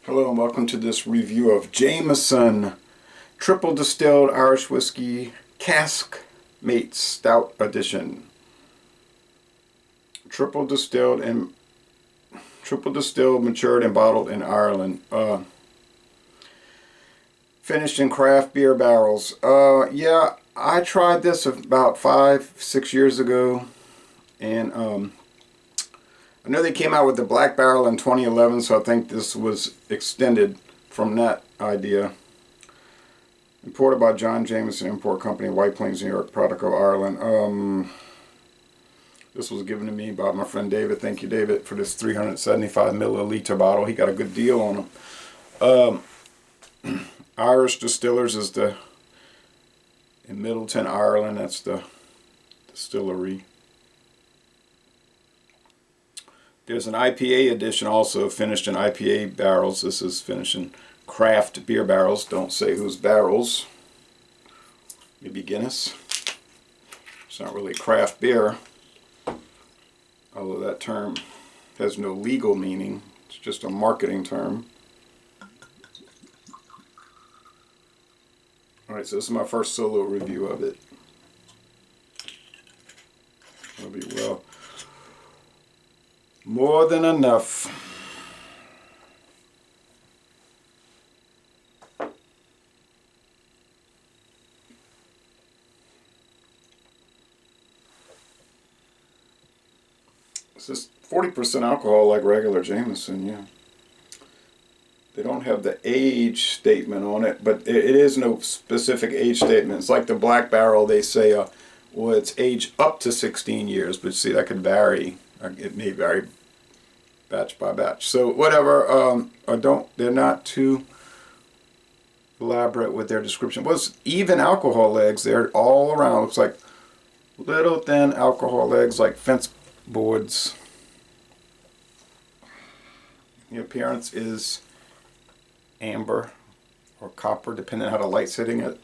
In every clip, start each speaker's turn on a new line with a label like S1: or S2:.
S1: Hello and welcome to this review of Jameson Triple Distilled Irish Whiskey Caskmates Stout Edition. Triple distilled, matured and bottled in Ireland. Finished in craft beer barrels. Yeah, I tried this about 5-6 years ago, and I know they came out with the black barrel in 2011, so I think this was extended from that idea. Imported by John Jameson Import Company, White Plains, New York, Pratico, Ireland. This was given to me by my friend David. Thank you, David, for this 375 milliliter bottle. He got a good deal on them. Irish Distillers is in Middleton, Ireland. That's the distillery. There's an IPA edition also, finished in IPA barrels. This is finished in craft beer barrels. Don't say whose barrels. Maybe Guinness. It's not really craft beer, although that term has no legal meaning. It's just a marketing term. Alright, so this is my first solo review of it. That'll be well more than enough. This is 40% alcohol like regular Jameson, yeah. They don't have the age statement on it, but it is no specific age statement. It's like the black barrel, they say, well, it's age up to 16 years, but see, that could vary. It may vary batch by batch. So whatever, they're not too elaborate with their description. What's even alcohol legs? They're all around. Looks like little thin alcohol legs, like fence boards. The appearance is amber or copper, depending on how the light's hitting it.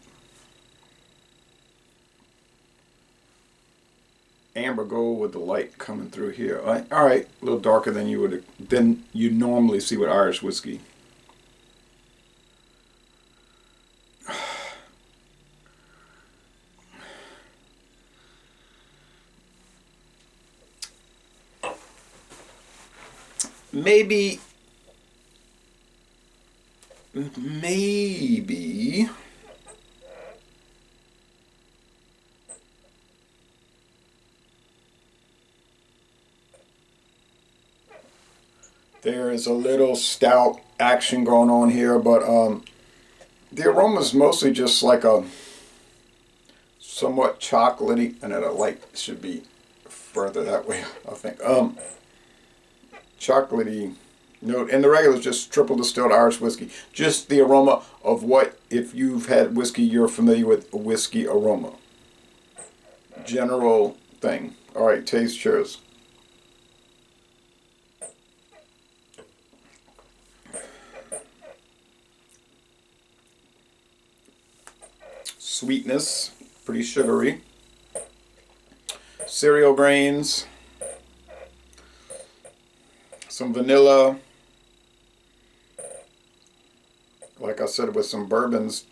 S1: Amber gold with the light coming through here. All right, a little darker than you normally see with Irish whiskey. Maybe there is a little stout action going on here, but the aroma is mostly just like a somewhat chocolatey, and then the light should be further that way, I think. Chocolatey note, and the regular is just triple distilled Irish whiskey. Just the aroma of what, if you've had whiskey, you're familiar with a whiskey aroma. General thing. All right, taste, cheers. Sweetness, pretty sugary. Cereal grains. Some vanilla. Like I said, with some bourbons,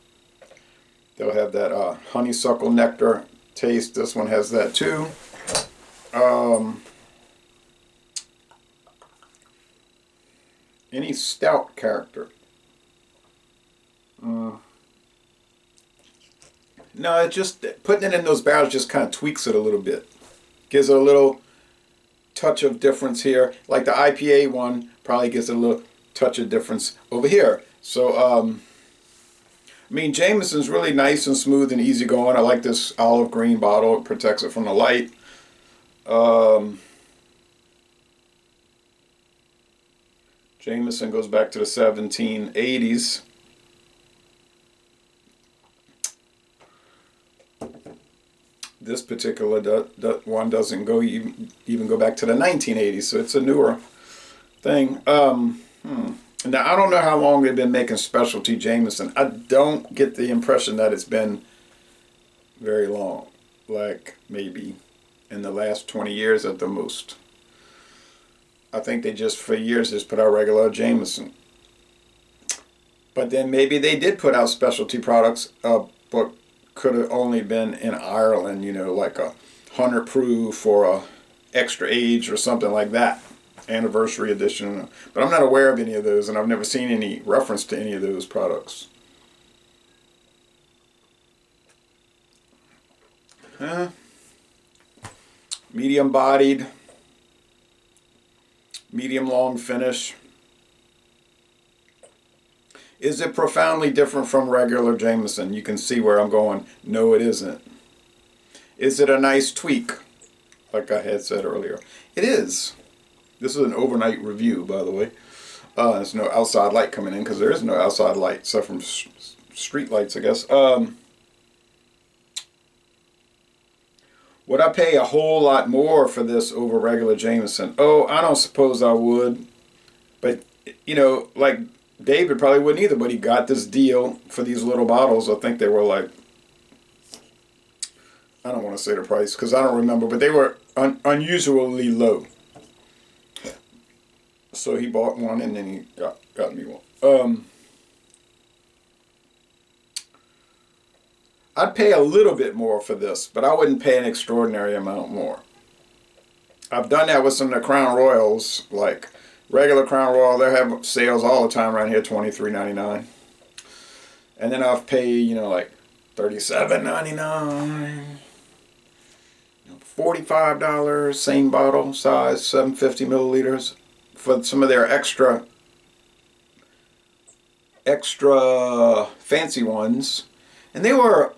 S1: they'll have that honeysuckle nectar taste. This one has that too. Any stout character? No, it just, putting it in those barrels just kind of tweaks it a little bit. Gives it a little touch of difference here. Like the IPA one probably gives it a little touch of difference over here. So, I mean, Jameson's really nice and smooth and easy going. I like this olive green bottle. It protects it from the light. Jameson goes back to the 1780s. This particular one doesn't go even go back to the 1980s, so it's a newer thing. Now, I don't know how long they've been making specialty Jameson. I don't get the impression that it's been very long, like maybe in the last 20 years at the most. I think they just, for years, just put out regular Jameson. But then maybe they did put out specialty products, but could have only been in Ireland, you know, like a 100 proof or a extra age or something like that, anniversary edition. But I'm not aware of any of those, and I've never seen any reference to any of those products. Medium bodied, medium long finish. Is it profoundly different from regular Jameson? You can see where I'm going. No, it isn't. Is it a nice tweak? Like I had said earlier. It is. This is an overnight review, by the way. There's no outside light coming in because there is no outside light except from street lights, I guess. Would I pay a whole lot more for this over regular Jameson? Oh, I don't suppose I would. But, you know, like David probably wouldn't either, but he got this deal for these little bottles. I think they were like, I don't want to say the price because I don't remember, but they were unusually low. So he bought one and then he got me one. I'd pay a little bit more for this, but I wouldn't pay an extraordinary amount more. I've done that with some of the Crown Royals, like regular Crown Royal. They have sales all the time around here, $23.99. And then I've paid, you know, like $37.99, $45, same bottle size, 750 milliliters, for some of their extra fancy ones. And they were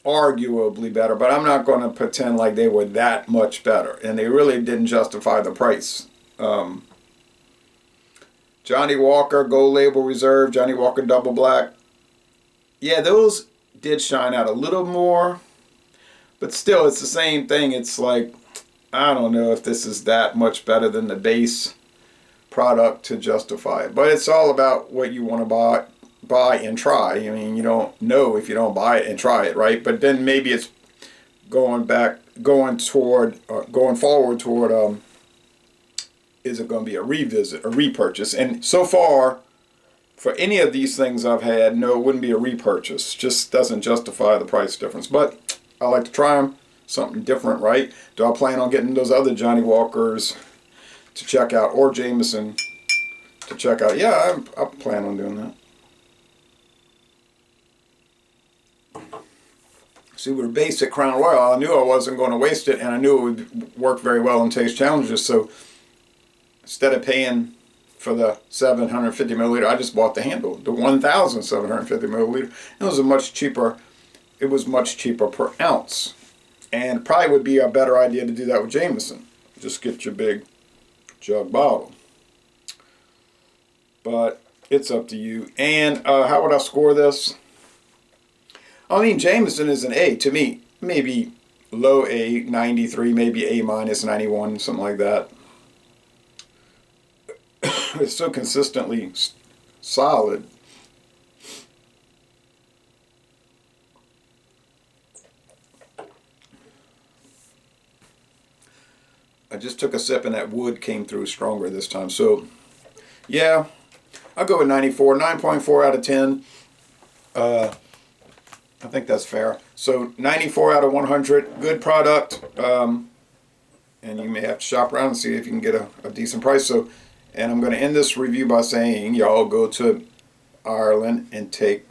S1: arguably better, but I'm not going to pretend like they were that much better. And they really didn't justify the price. Johnny Walker Gold Label Reserve, Johnny Walker Double Black. Yeah, those did shine out a little more. But still, it's the same thing. It's like, I don't know if this is that much better than the base product to justify it. But it's all about what you want to buy and try. I mean, you don't know if you don't buy it and try it, right? But then maybe it's going forward toward is it going to be a revisit, a repurchase? And so far, for any of these things I've had, no, it wouldn't be a repurchase. Just doesn't justify the price difference. But I like to try them, something different, right? Do I plan on getting those other Johnny Walkers to check out, or Jameson to check out? Yeah, I plan on doing that. See, with a basic Crown Royal, I knew I wasn't going to waste it, and I knew it would work very well in Taste Challenges. So instead of paying for the 750 milliliter, I just bought the handle, the 1,750 milliliter. It was much cheaper. It was much cheaper per ounce, and probably would be a better idea to do that with Jameson. Just get your big jug bottle. But it's up to you. And how would I score this? I mean, Jameson is an A to me. Maybe low A, 93, maybe A minus 91, something like that. It's so consistently solid. I just took a sip and that wood came through stronger this time. So, yeah, I'll go with 94, 9.4 out of 10. I think that's fair. So 94 out of 100, good product. And you may have to shop around and see if you can get a decent price. So, and I'm going to end this review by saying y'all go to Ireland and take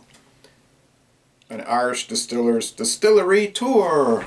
S1: an Irish Distillers distillery tour.